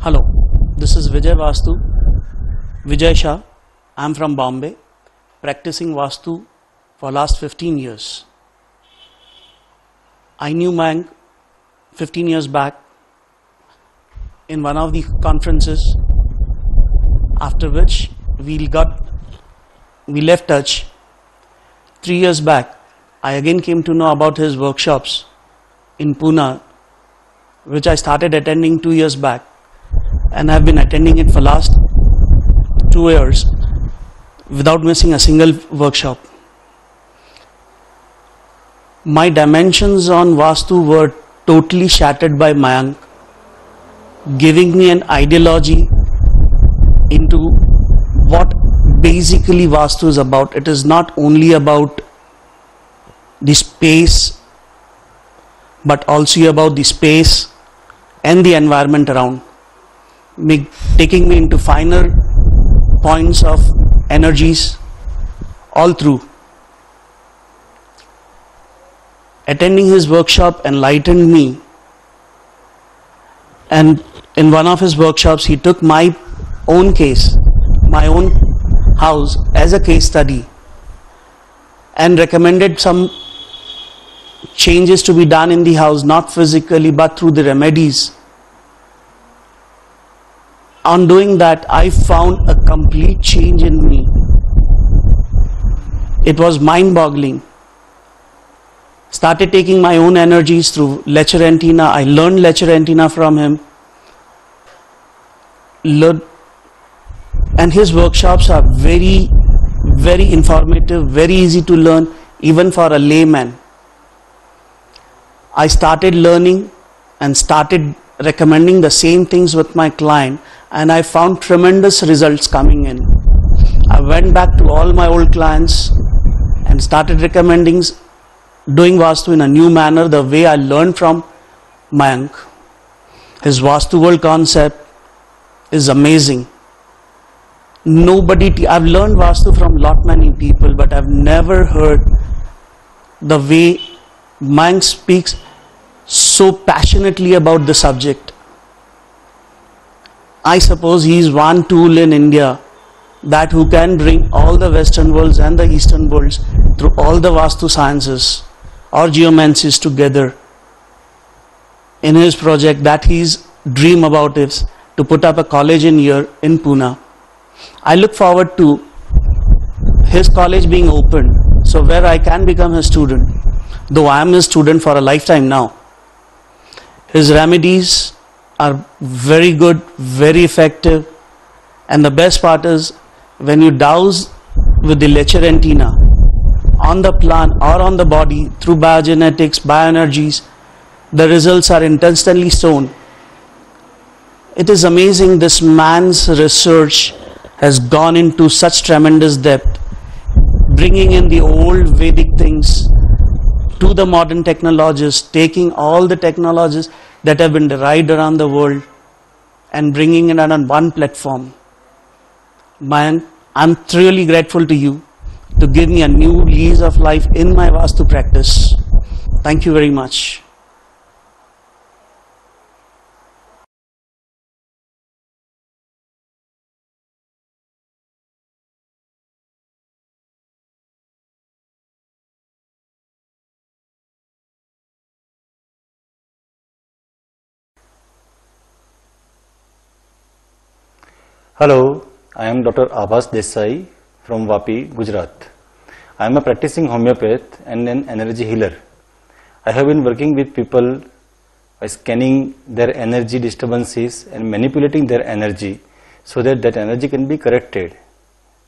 Hello, this is Vijay Vastu, Vijay Shah. I am from Bombay, practicing Vastu for last 15 years. I knew Mayank 15 years back in one of the conferences, after which we left touch. 3 years back, I again came to know about his workshops in Pune, which I started attending 2 years back, and I've been attending it for last 2 years without missing a single workshop. My dimensions on Vastu were totally shattered by Mayank, giving me an ideology into what basically Vastu is about. It is not only about the space, but also about the space and the environment around, taking me into finer points of energies all through. Attending his workshop enlightened me, and in one of his workshops he took my own case, my own house as a case study, and recommended some changes to be done in the house, not physically but through the remedies. On doing that, I found a complete change in me. It was mind-boggling. Started taking my own energies through Lecture Antenna. I learned Lecture Antenna from him. And his workshops are very, very informative, very easy to learn, even for a layman. I started learning and started recommending the same things with my client, and I found tremendous results coming in. I went back to all my old clients and started recommending doing Vastu in a new manner, the way I learned from Mayank. His Vastu world concept is amazing. I've learned Vastu from lot many people, but I've never heard the way Mayank speaks so passionately about the subject. I suppose he is one tool in India that who can bring all the Western worlds and the Eastern worlds through all the Vastu sciences or geomancies together in his project that his dream about is to put up a college in Pune. I look forward to his college being opened, so where I can become his student, though I am his student for a lifetime now. His remedies are very good, very effective, and the best part is when you douse with the Lecture Antenna on the plant or on the body through biogenetics, bioenergies, the results are instantly shown. It is amazing this man's research has gone into such tremendous depth, bringing in the old Vedic things to the modern technologies, taking all the technologies that have been derived around the world and bringing it on one platform. Mayank, I'm truly grateful to you to give me a new lease of life in my Vastu practice. Thank you very much. Hello, I am Dr. Abhas Desai from Vapi, Gujarat. I am a practicing homeopath and an energy healer. I have been working with people by scanning their energy disturbances and manipulating their energy so that that energy can be corrected,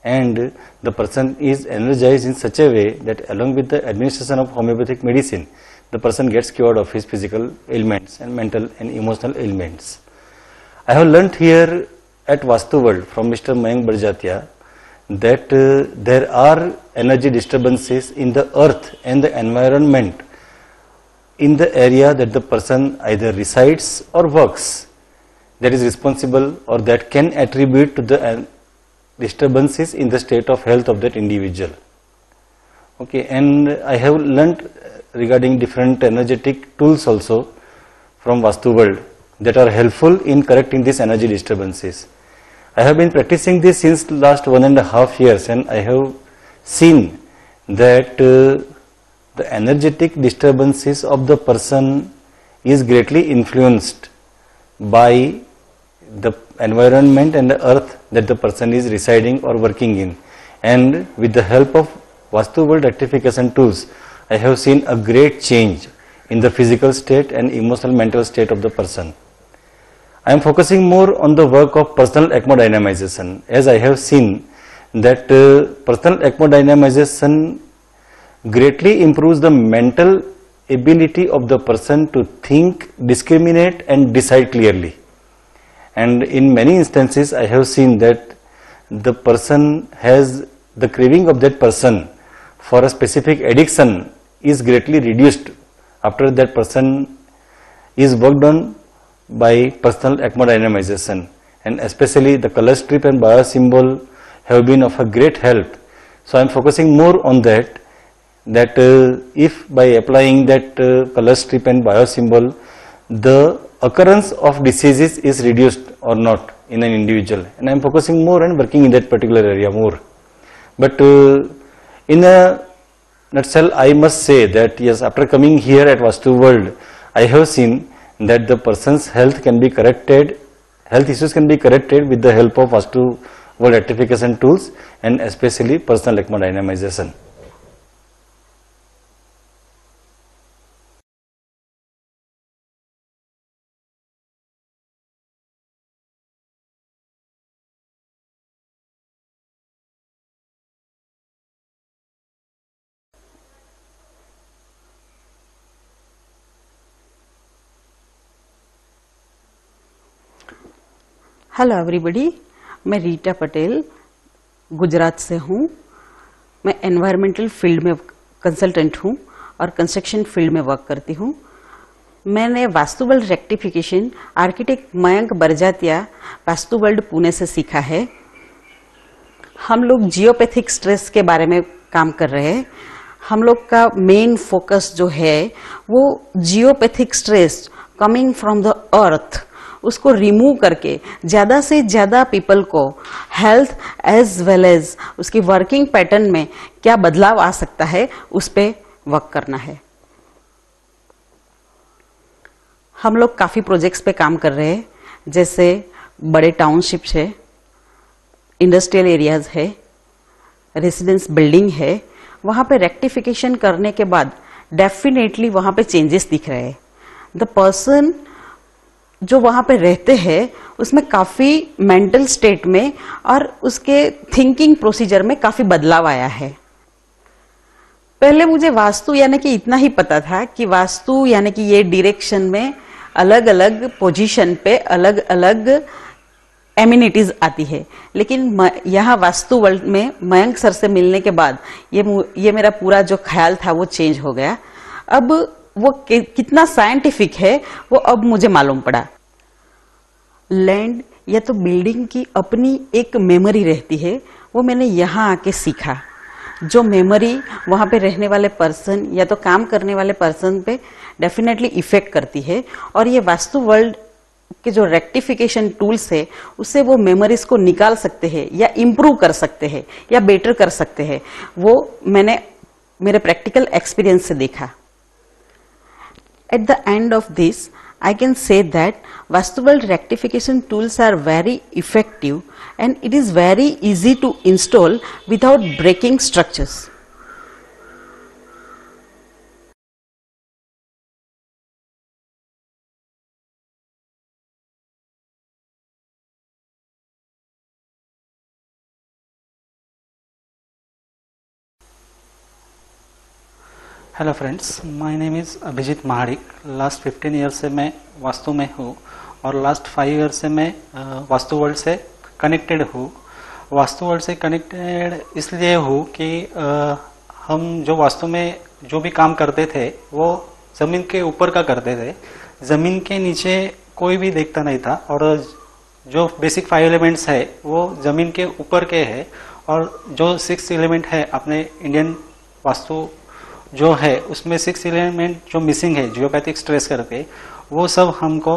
and the person is energized in such a way that along with the administration of homeopathic medicine, the person gets cured of his physical ailments and mental and emotional ailments. I have learnt here at Vastu World from Mr. Mayank Barjatia that there are energy disturbances in the earth and the environment in the area that the person either resides or works, that is responsible or that can attribute to the disturbances in the state of health of that individual. Okay, and I have learnt regarding different energetic tools also from Vastu World. that are helpful in correcting these energy disturbances. I have been practicing this since last 1.5 years, and I have seen that the energetic disturbances of the person is greatly influenced by the environment and the earth that the person is residing or working in. And with the help of Vastu World rectification tools, I have seen a great change in the physical state and emotional mental state of the person. I am focusing more on the work of personal ECMO dynamization, as I have seen that personal ECMO dynamization greatly improves the mental ability of the person to think, discriminate and decide clearly. And in many instances I have seen that the person has the craving of that person for a specific addiction is greatly reduced after that person is worked on by personal ECMO dynamization, and especially the color strip and biosymbol have been of a great help. So I am focusing more on that if by applying that color strip and biosymbol, the occurrence of diseases is reduced or not in an individual, and I am focusing more and working in that particular area more. But in a nutshell, I must say that yes, after coming here at Vastu World, I have seen that the person's health can be corrected, health issues can be corrected with the help of Vastu World rectification tools and especially personal ECMO dynamization. Hello everybody, मैं रीटा पटेल गुजरात से हूँ। मैं environmental field में consultant हूँ और construction field में work करती हूँ। मैंने vastu world rectification architect Mayank Barjatya vastu world Pune से सीखा है। हम लोग जियोपैथिक स्ट्रेस के बारे में काम कर रहे हैं। हम लोग का मेन फोकस जो है वो geopathic stress coming from the earth, उसको रिमूव करके ज्यादा से ज्यादा पीपल को हेल्थ एज वेल एज उसकी वर्किंग पैटर्न में क्या बदलाव आ सकता है उस पे वर्क करना है। हम लोग काफी प्रोजेक्ट्स पे काम कर रहे हैं, जैसे बड़े टाउनशिप्स है, इंडस्ट्रियल एरियाज है, रेसिडेंस बिल्डिंग है। वहां पे रेक्टिफिकेशन करने के बाद डेफिनेटली वहां पे चेंजेस दिख रहे हैं। द पर्सन जो वहां पे रहते हैं उसमें काफी मेंटल स्टेट में और उसके थिंकिंग प्रोसीजर में काफी बदलाव आया है। पहले मुझे वास्तु यानी कि इतना ही पता था कि वास्तु यानी कि ये डायरेक्शन में अलग अलग पोजीशन पे अलग अलग एमिनिटीज आती है, लेकिन यहाँ वास्तु वर्ल्ड में मयंक सर से मिलने के बाद ये मेरा पूरा जो ख्याल था वो चेंज हो गया। अब वो कितना साइंटिफिक है वो अब मुझे मालूम पड़ा। लैंड या तो बिल्डिंग की अपनी एक मेमोरी रहती है, वो मैंने यहाँ आके सीखा। जो मेमोरी वहां पे रहने वाले पर्सन या तो काम करने वाले पर्सन पे डेफिनेटली इफेक्ट करती है, और ये वास्तु वर्ल्ड के जो रेक्टिफिकेशन टूल्स है उससे वो मेमोरीज को निकाल सकते हैं या इम्प्रूव कर सकते हैं या बेटर कर सकते हैं। वो मैंने मेरे प्रैक्टिकल एक्सपीरियंस से देखा। At the end of this, I can say that Vastu World rectification tools are very effective and it is very easy to install without breaking structures. Hello friends, my name is Abhijit Mahadik. Last 15 year से मैं वास्तु में हूँ और last 5 year से मैं vastu world से connected हूँ। Vastu world से कनेक्टेड इसलिए हूँ कि हम जो वास्तु में जो भी काम करते थे वो ज़मीन के ऊपर का करते थे। ज़मीन के नीचे कोई भी देखता नहीं था, और जो बेसिक 5 एलिमेंट्स है वो ज़मीन के ऊपर के है, और जो 6 एलिमेंट है अपने इंडियन वास्तु जो है उसमें 6 एलिमेंट जो मिसिंग है जियोपैथिक स्ट्रेस करके, वो सब हमको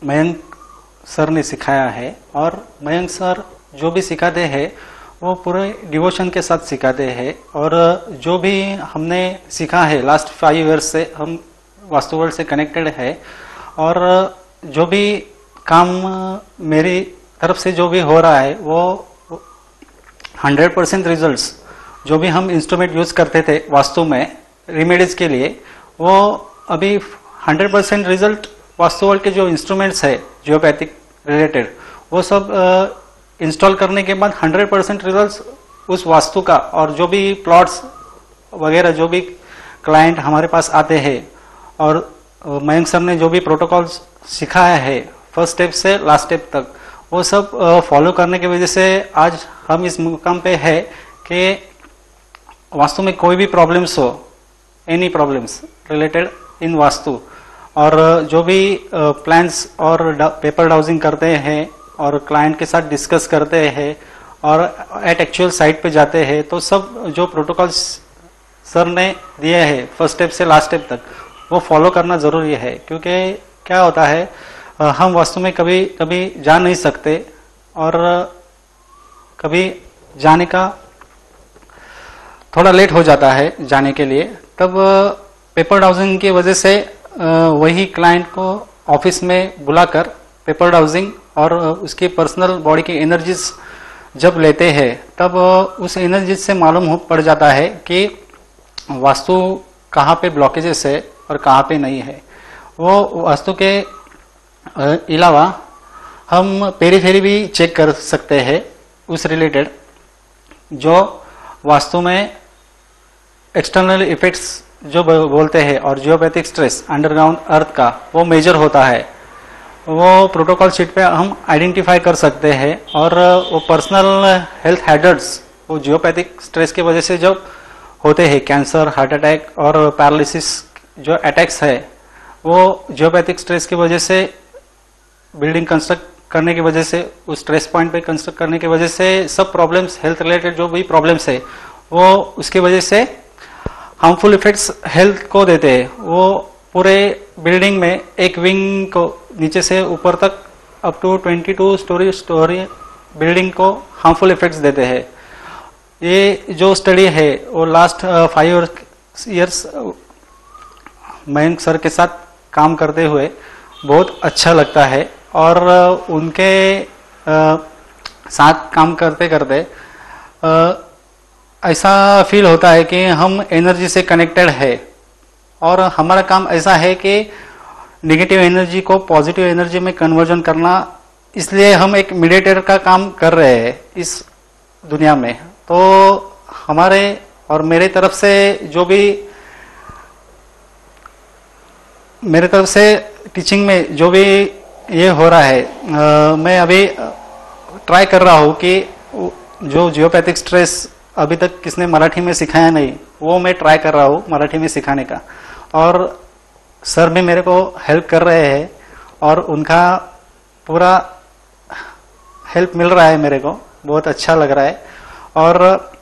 मयंक सर ने सिखाया है, और मयंक सर जो भी सिखाते हैं वो पूरे डिवोशन के साथ सिखाते हैं। और जो भी हमने सीखा है लास्ट 5 इयर्स से हम वास्तु वर्ल्ड से कनेक्टेड है, और जो भी काम मेरी तरफ से जो भी हो रहा है वो 100% रिजल्ट्स, जो भी हम इंस्ट्रूमेंट यूज करते थे वास्तु में रेमेडीज के लिए, वो अभी 100% रिजल्ट वास्तु वर्ल्ड के जो इंस्ट्रूमेंट्स है जियोपैथिक रिलेटेड, वो सब इंस्टॉल करने के बाद 100% रिजल्ट्स उस वास्तु का, और जो भी प्लॉट्स वगैरह जो भी क्लाइंट हमारे पास आते हैं, और मयंक सर ने जो भी प्रोटोकॉल्स सिखाया है फर्स्ट स्टेप से लास्ट स्टेप तक, वो सब फॉलो करने की वजह से आज हम इस मुकाम पे है कि वास्तु में कोई भी प्रॉब्लम्स हो, एनी प्रॉब्लम्स रिलेटेड इन वास्तु, और जो भी प्लान्स और पेपर डाउजिंग करते हैं और क्लाइंट के साथ डिस्कस करते हैं और एट एक्चुअल साइट पे जाते हैं, तो सब जो प्रोटोकॉल्स सर ने दिए हैं फर्स्ट स्टेप से लास्ट स्टेप तक, वो फॉलो करना जरूरी है। क्योंकि क्या होता है, हम वास्तु में कभी कभी जा नहीं सकते, और कभी जाने का थोड़ा लेट हो जाता है जाने के लिए, तब पेपर डाउजिंग की वजह से वही क्लाइंट को ऑफिस में बुलाकर पेपर डाउजिंग और उसकी पर्सनल बॉडी की एनर्जीज जब लेते हैं, तब उस एनर्जीज से मालूम पड़ जाता है कि वास्तु कहाँ पे ब्लॉकेजेस है और कहाँ पे नहीं है। वो वास्तु के अलावा हम पेरीफेरी भी चेक कर सकते हैं उस रिलेटेड, जो वास्तु में एक्सटर्नल इफेक्ट्स जो बोलते हैं, और जियोपैथिक स्ट्रेस अंडरग्राउंड अर्थ का वो मेजर होता है, वो प्रोटोकॉल शीट पे हम आइडेंटिफाई कर सकते हैं। और वो पर्सनल हेल्थ हैजर्ड्स वो जियोपैथिक स्ट्रेस की वजह से जब होते हैं, कैंसर, हार्ट अटैक और पैरालिसिस जो अटैक्स है, वो जियोपैथिक स्ट्रेस की वजह से, बिल्डिंग कंस्ट्रक्ट करने की वजह से, उस स्ट्रेस पॉइंट पे कंस्ट्रक्ट करने की वजह से सब प्रॉब्लम्स, हेल्थ रिलेटेड जो भी प्रॉब्लम्स है, वो उसकी वजह से हार्मफुल इफेक्ट्स हेल्थ को देते हैं। वो पूरे बिल्डिंग में एक विंग को नीचे से ऊपर तक अप टू 22 स्टोरी बिल्डिंग को हार्मफुल इफेक्ट्स देते हैं। ये जो स्टडी है वो लास्ट 5 इयर्स मयंक सर के साथ काम करते हुए बहुत अच्छा लगता है, और उनके साथ काम करते करते ऐसा फील होता है कि हम एनर्जी से कनेक्टेड है, और हमारा काम ऐसा है कि नेगेटिव एनर्जी को पॉजिटिव एनर्जी में कन्वर्जन करना, इसलिए हम एक मीडिएटर का काम कर रहे हैं इस दुनिया में। तो हमारे और मेरे तरफ से जो भी, मेरे तरफ से टीचिंग में जो भी ये हो रहा है, मैं अभी ट्राई कर रहा हूँ कि जो जियोपैथिक स्ट्रेस अभी तक किसने मराठी में सिखाया नहीं, वो मैं ट्राई कर रहा हूँ मराठी में सिखाने का, और सर भी मेरे को हेल्प कर रहे हैं, और उनका पूरा हेल्प मिल रहा है मेरे को, बहुत अच्छा लग रहा है। और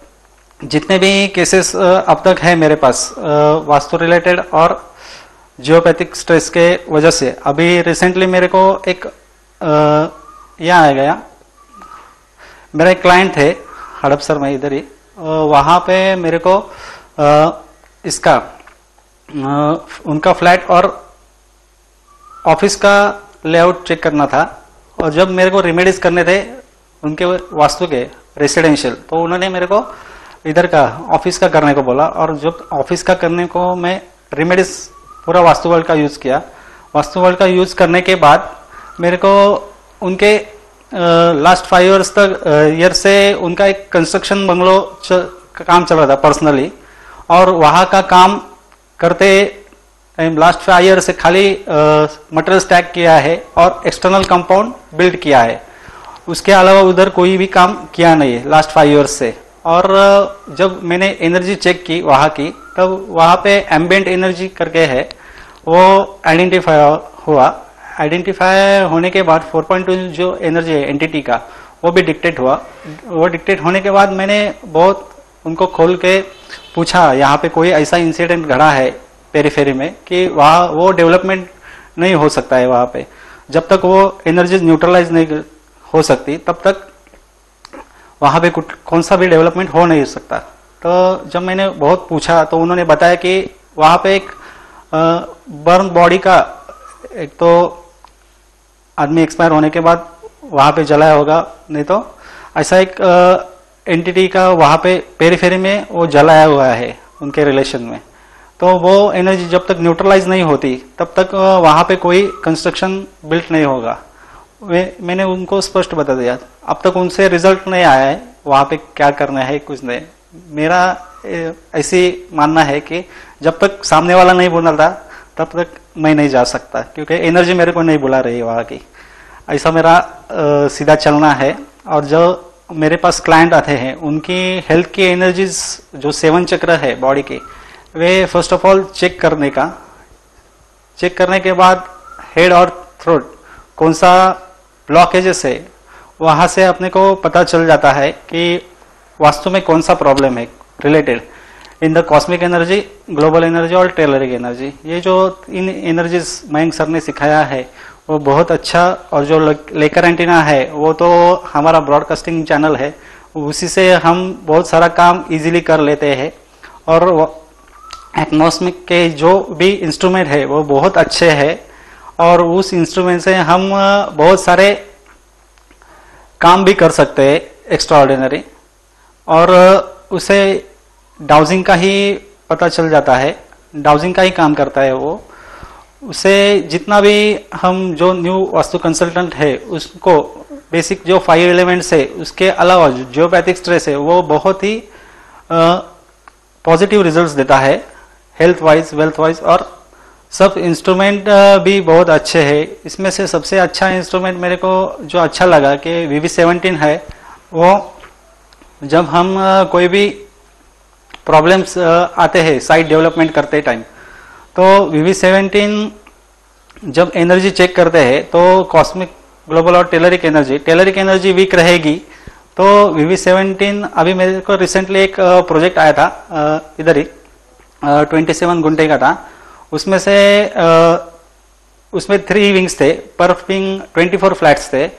जितने भी केसेस अब तक है मेरे पास वास्तु रिलेटेड और जियोपैथिक स्ट्रेस के वजह से, अभी रिसेंटली मेरे को एक यहाँ आ गया, मेरा एक क्लाइंट थे हड़पसर में इधर ही, वहाँ पे मेरे को इसका उनका फ्लैट और ऑफिस का लेआउट चेक करना था, और जब मेरे को रेमेडीज करने थे उनके वास्तु के रेसिडेंशियल, तो उन्होंने मेरे को इधर का ऑफिस का करने को बोला, और जब ऑफिस का करने को मैं रेमेडीज पूरा वास्तु वर्ल्ड का यूज किया। वास्तु वर्ल्ड का यूज करने के बाद मेरे को उनके लास्ट 5 ईयर से उनका एक कंस्ट्रक्शन बंगलो काम चल रहा था पर्सनली, और वहाँ का काम करते लास्ट 5 ईयर से खाली मटेरियल स्टैक किया है और एक्सटर्नल कंपाउंड बिल्ड किया है, उसके अलावा उधर कोई भी काम किया नहीं है लास्ट 5 ईयर्स से। और जब मैंने एनर्जी चेक की वहाँ की, तब वहाँ पे एम्बिएंट एनर्जी करके है, वो आइडेंटिफाई हुआ। आइडेंटिफाई होने के बाद 4.2 जो एनर्जी है एंटिटी का, वो भी डिक्टेट हुआ। वो डिक्टेट होने के बाद मैंने बहुत उनको खोल के पूछा, यहाँ पे कोई ऐसा इंसिडेंट घड़ा है पेरीफेरी में कि वहाँ वो डेवलपमेंट नहीं हो सकता है वहाँ पे। जब तक वो एनर्जी न्यूट्रलाइज नहीं हो सकती तब तक वहां पे कौन सा भी डेवलपमेंट हो नहीं सकता। तो जब मैंने बहुत पूछा तो उन्होंने बताया कि वहां पे एक बर्न बॉडी का, एक तो आदमी एक्सपायर होने के बाद वहां पे जलाया होगा, नहीं तो ऐसा एक एंटिटी का वहां पे पेरीफेरी में वो जलाया हुआ है उनके रिलेशन में। तो वो एनर्जी जब तक न्यूट्रलाइज नहीं होती तब तक वहां पे कोई कंस्ट्रक्शन बिल्ट नहीं होगा। मैंने उनको स्पष्ट बता दिया। अब तक उनसे रिजल्ट नहीं आया है वहां पे क्या करना है, कुछ नहीं। मेरा ऐसी मानना है कि जब तक सामने वाला नहीं बोलता तब तक मैं नहीं जा सकता, क्योंकि एनर्जी मेरे को नहीं बुला रही है वहां की। ऐसा मेरा सीधा चलना है। और जो मेरे पास क्लाइंट आते हैं उनकी हेल्थ की एनर्जीज जो 7 चक्र है बॉडी के, वे फर्स्ट ऑफ ऑल चेक करने के बाद हेड और थ्रोट कौन सा ब्लॉकेजेस है वहां से अपने को पता चल जाता है कि वास्तव में कौन सा प्रॉब्लम है related in the cosmic energy, global energy और टेलरिक एनर्जी। ये जो इन एनर्जीज मयंक सर ने सिखाया है वो बहुत अच्छा। और जो लेकर एंटीना है वो तो हमारा ब्रॉडकास्टिंग चैनल है, उसी से हम बहुत सारा काम इजीली कर लेते हैं। और एटमॉस्फेरिक के जो भी इंस्ट्रूमेंट है वो बहुत अच्छे हैं और उस इंस्ट्रूमेंट से हम बहुत सारे काम भी कर सकते हैं एक्स्ट्राऑर्डिनरी। और उसे डाउजिंग का ही पता चल जाता है, डाउजिंग का ही काम करता है वो। उसे जितना भी हम जो न्यू वास्तु कंसल्टेंट है उसको बेसिक जो 5 एलिमेंट्स है उसके अलावा जियोपैथिक स्ट्रेस है वो बहुत ही पॉजिटिव रिजल्ट्स देता है हेल्थ वाइज, वेल्थ वाइज। और सब इंस्ट्रूमेंट भी बहुत अच्छे हैं। इसमें से सबसे अच्छा इंस्ट्रूमेंट मेरे को जो अच्छा लगा कि VV17 है। वो जब हम कोई भी प्रॉब्लम्स आते हैं साइट डेवलपमेंट करते टाइम, तो VV17 जब एनर्जी चेक करते हैं तो कॉस्मिक, ग्लोबल और टेलरिक एनर्जी वीक रहेगी। तो VV17 अभी मेरे को रिसेंटली एक प्रोजेक्ट आया था इधर ही 27 घंटे का था। उसमें से उसमें 3 विंग्स थे, पर विंग 24 फ्लैट्स थे।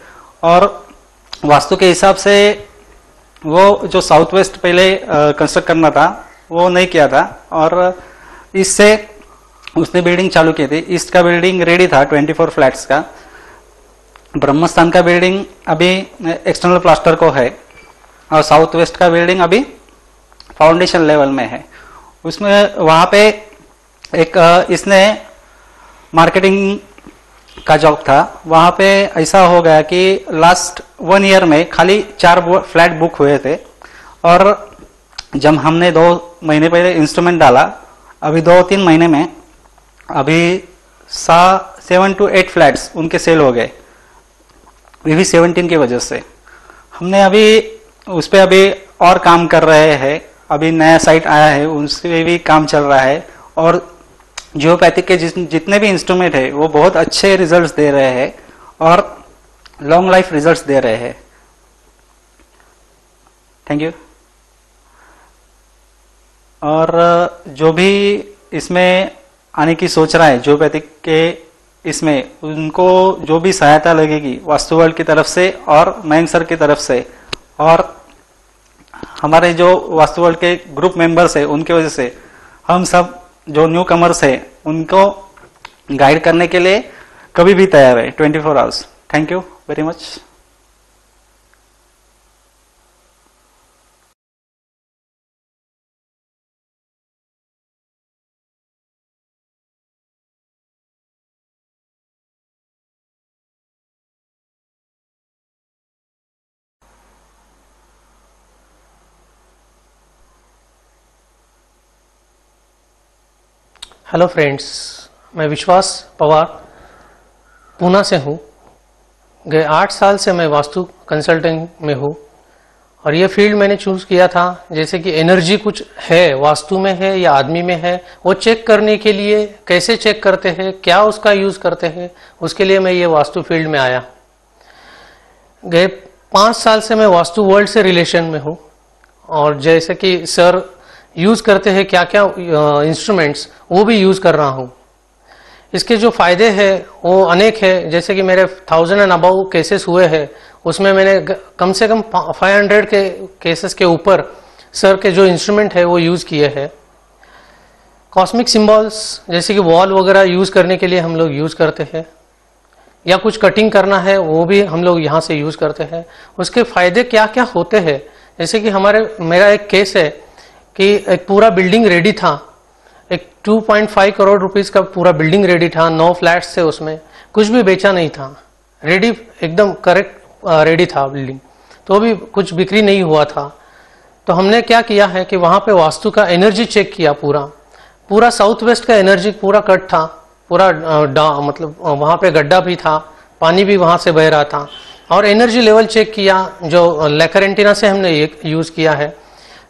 और वास्तु के हिसाब से वो जो साउथ वेस्ट पहले कंस्ट्रक्ट करना था वो नहीं किया था और इससे उसने बिल्डिंग चालू की थी। ईस्ट का बिल्डिंग रेडी था 24 फ्लैट्स का। ब्रह्मस्थान का बिल्डिंग अभी एक्सटर्नल प्लास्टर को है और साउथ वेस्ट का बिल्डिंग अभी फाउंडेशन लेवल में है। उसमें वहां पे एक इसने मार्केटिंग का जॉब था। वहां पे ऐसा हो गया कि लास्ट 1 ईयर में खाली 4 फ्लैट बुक हुए थे। और जब हमने 2 महीने पहले इंस्ट्रूमेंट डाला, अभी 2-3 महीने में अभी 7 to 8 फ्लैट्स उनके सेल हो गए VV17 की वजह से। हमने अभी उस पर अभी और काम कर रहे हैं। अभी नया साइट आया है उस पर भी काम चल रहा है। और जियोपैथिक के जितने भी इंस्ट्रूमेंट है वो बहुत अच्छे रिजल्ट्स दे रहे हैं और लॉन्ग लाइफ रिजल्ट्स दे रहे हैं। Thank you. और जो भी इसमें आने की सोच रहा है जियोपैथिक के, इसमें उनको जो भी सहायता लगेगी वास्तु वर्ल्ड की तरफ से और मयंक सर की तरफ से और हमारे जो वास्तु वर्ल्ड के ग्रुप मेंबर्स है उनके वजह से, हम सब जो न्यू कमर्स है उनको गाइड करने के लिए कभी भी तैयार है 24 hours. Thank you very much. Hello friends, मैं विश्वास पवार पूना से हूँ। गए 8 साल से मैं वास्तु कंसल्टिंग में हूँ और ये फील्ड मैंने चूज किया था जैसे कि एनर्जी कुछ है, वास्तु में है या आदमी में है, वो चेक करने के लिए कैसे चेक करते हैं, क्या उसका यूज करते हैं, उसके लिए मैं ये वास्तु फील्ड में आया। गए 5 साल से मैं वास्तु वर्ल्ड से रिलेशन में हूँ और जैसे कि सर यूज करते हैं क्या क्या इंस्ट्रूमेंट्स, वो भी यूज कर रहा हूँ। इसके जो फायदे हैं वो अनेक है, जैसे कि मेरे 1000 एंड अबव केसेस हुए हैं, उसमें मैंने कम से कम 500 के केसेस के ऊपर सर के जो इंस्ट्रूमेंट है वो यूज किए हैं। कॉस्मिक सिंबल्स जैसे कि वॉल वगैरह यूज करने के लिए हम लोग यूज करते हैं, या कुछ कटिंग करना है वो भी हम लोग यहाँ से यूज करते हैं। उसके फायदे क्या क्या होते हैं, जैसे कि मेरा एक केस है कि एक पूरा बिल्डिंग रेडी था, एक 2.5 करोड़ रुपीस का पूरा बिल्डिंग रेडी था, 9 फ्लैट्स थे, उसमें कुछ भी बेचा नहीं था, रेडी एकदम करेक्ट रेडी था बिल्डिंग, तो भी कुछ बिक्री नहीं हुआ था। तो हमने क्या किया है कि वहां पे वास्तु का एनर्जी चेक किया, पूरा साउथ वेस्ट का एनर्जी पूरा कट था, पूरा मतलब वहां पे गड्ढा भी था, पानी भी वहां से बह रहा था, और एनर्जी लेवल चेक किया जो लेकर एंटीना से हमने यूज किया है,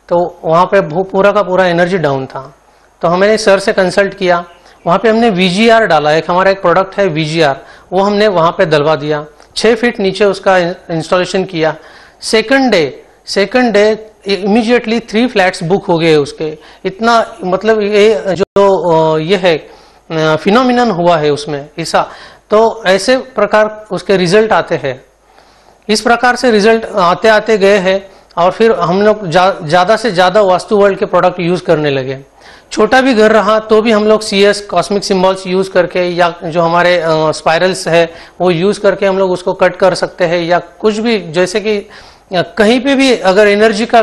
तो वहां पे पूरा का पूरा एनर्जी डाउन था। तो हमने सर से कंसल्ट किया, वहां पे हमने VGR डाला, हमारा एक प्रोडक्ट है VGR, वो हमने वहां पे डलवा दिया, 6 फीट नीचे उसका इंस्टॉलेशन किया। Second day immediately 3 flats book हो गए उसके। इतना मतलब ये जो ये है फिनोमिनन हुआ है उसमें ऐसा, तो ऐसे प्रकार उसके रिजल्ट आते हैं। इस प्रकार से रिजल्ट आते आते गए हैं, और फिर हम लोग ज्यादा से ज्यादा वास्तु वर्ल्ड के प्रोडक्ट यूज करने लगे। छोटा भी घर रहा तो भी हम लोग CS कॉस्मिक सिंबल्स यूज करके, या जो हमारे स्पाइरल्स है वो यूज करके हम लोग उसको कट कर सकते हैं, या कुछ भी, जैसे कि कहीं पे भी अगर एनर्जी का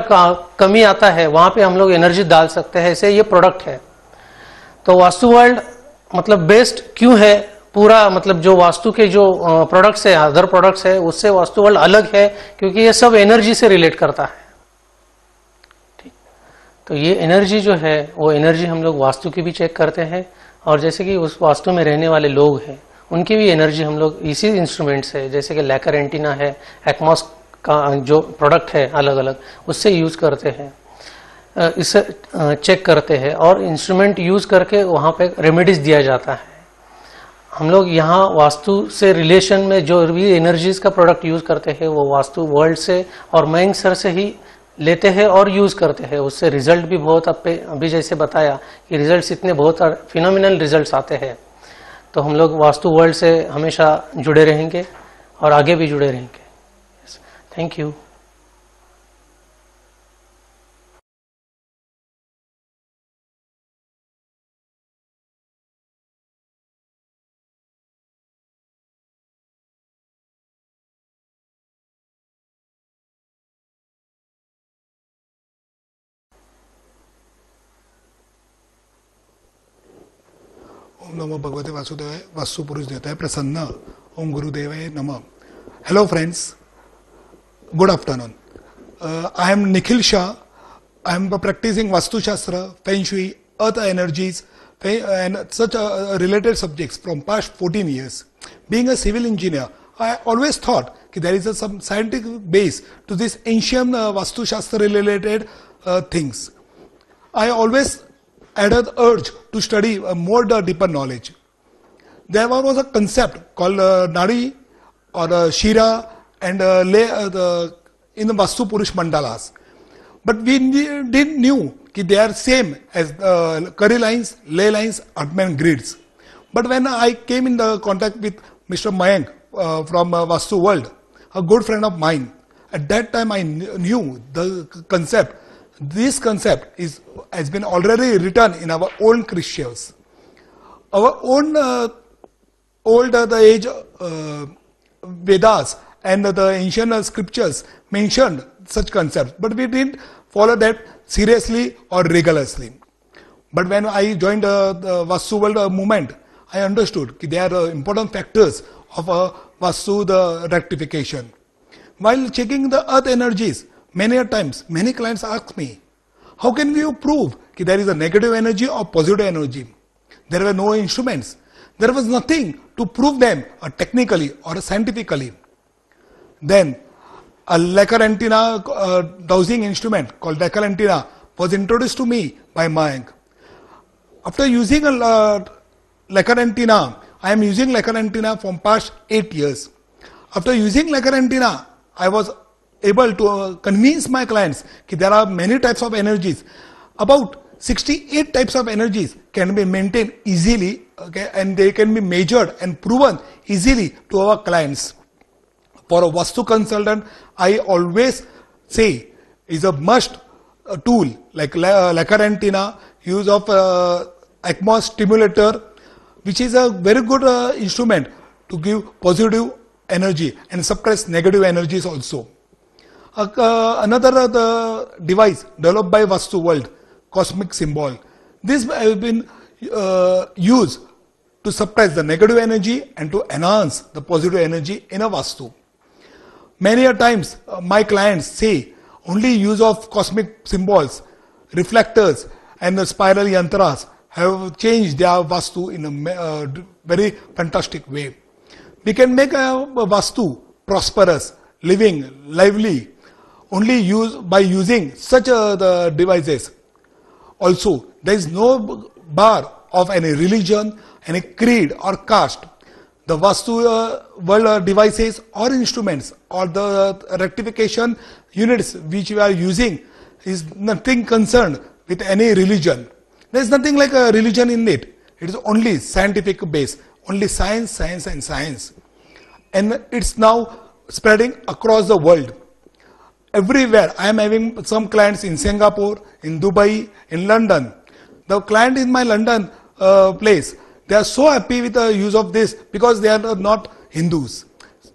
कमी आता है वहां पे हम लोग एनर्जी डाल सकते हैं, ऐसे ये प्रोडक्ट है। तो वास्तु वर्ल्ड मतलब बेस्ट क्यों है, पूरा मतलब जो वास्तु के जो प्रोडक्ट्स है, अदर प्रोडक्ट्स है, उससे वास्तु वर्ल्ड अलग है, क्योंकि ये सब एनर्जी से रिलेट करता है। ठीक, तो ये एनर्जी जो है वो एनर्जी हम लोग वास्तु की भी चेक करते हैं, और जैसे कि उस वास्तु में रहने वाले लोग हैं उनकी भी एनर्जी हम लोग इसी इंस्ट्रूमेंट से, जैसे कि लेकर एंटीना है, एक्मॉस का जो प्रोडक्ट है अलग अलग, उससे यूज करते हैं, इसे चेक करते हैं, और इंस्ट्रूमेंट यूज करके वहां पे रेमेडीज दिया जाता है। हम लोग यहाँ वास्तु से रिलेशन में जो भी एनर्जीज का प्रोडक्ट यूज करते हैं वो वास्तु वर्ल्ड से और मयंक सर से ही लेते हैं और यूज करते हैं। उससे रिजल्ट भी बहुत अभी जैसे बताया कि रिजल्ट्स इतने बहुत फिनोमिनल रिजल्ट्स आते हैं। तो हम लोग वास्तु वर्ल्ड से हमेशा जुड़े रहेंगे और आगे भी जुड़े रहेंगे। Thank you. ओम नमो भगवते वासुदेवाय। वास्तु पुरुष देता है प्रसन्न। ओम गुरुदेवाय नमः। Hello friends, good afternoon. I am Nikhil Shah. I am practicing Vastu Shastra, Feng Shui, Earth energies, and such related subjects from past 14 years. Being a civil engineer, I always thought that there is some scientific base to this ancient Vastu Shastra related things. I always had an urge to study more deeper knowledge. There was a concept called Nadi or Shira and in the Vastu Purush Mandalas. But we didn't knew that they are same as curry lines, ley lines, Atman grids. But when I came in the contact with Mr. Mayank from Vastu World, a good friend of mine, at that time I knew the concept. This concept has been already written in our own Christians. Our own old age Vedas and the ancient scriptures mentioned such concepts, but we didn't follow that seriously or rigorously. But when I joined the Vastu World movement, I understood that there are important factors of Vastu the rectification. While checking the earth energies, many times, many clients ask me, how can we prove that there is a negative energy or positive energy? There were no instruments. There was nothing to prove them technically or scientifically. Then a Lecker antenna dowsing instrument called Lecker antenna was introduced to me by Mayank. After using a Lecker antenna, I am using Lecker antenna from past 8 years. After using Lecker antenna, I was able to convince my clients that there are many types of energies. About 68 types of energies can be maintained easily okay, and they can be measured and proven easily to our clients. For a Vastu consultant, I always say is a must tool like lacquer antenna, use of ACMOS stimulator, which is a very good instrument to give positive energy and suppress negative energies also. Another device developed by Vastu World, cosmic symbol. This has been used to suppress the negative energy and to enhance the positive energy in a Vastu. Many a times my clients say only use of cosmic symbols, reflectors and the spiral yantras have changed their Vastu in a very fantastic way. We can make a Vastu prosperous, living, lively only by using such the devices. Also, there is no bar of any religion, any creed or caste. The Vastu world devices or instruments or the rectification units which we are using is nothing concerned with any religion. There is nothing like a religion in it. It is only scientific base, only science, science and science. And it's now spreading across the world. Everywhere. I am having some clients in Singapore, in Dubai, in London. The client in my London place, they are so happy with the use of this because they are not Hindus.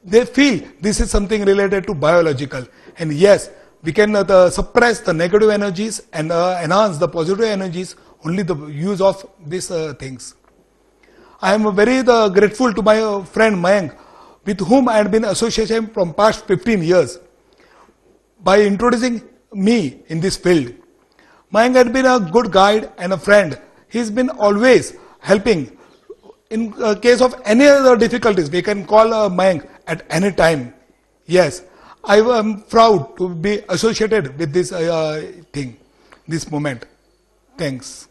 They feel this is something related to biological. And yes, we can suppress the negative energies and enhance the positive energies only the use of these things. I am very grateful to my friend Mayank, with whom I had been associated from past 15 years. By introducing me in this field. Mayank had been a good guide and a friend. He's been always helping. In case of any other difficulties, we can call Mayank at any time. Yes, I am proud to be associated with this thing, this moment. Thanks.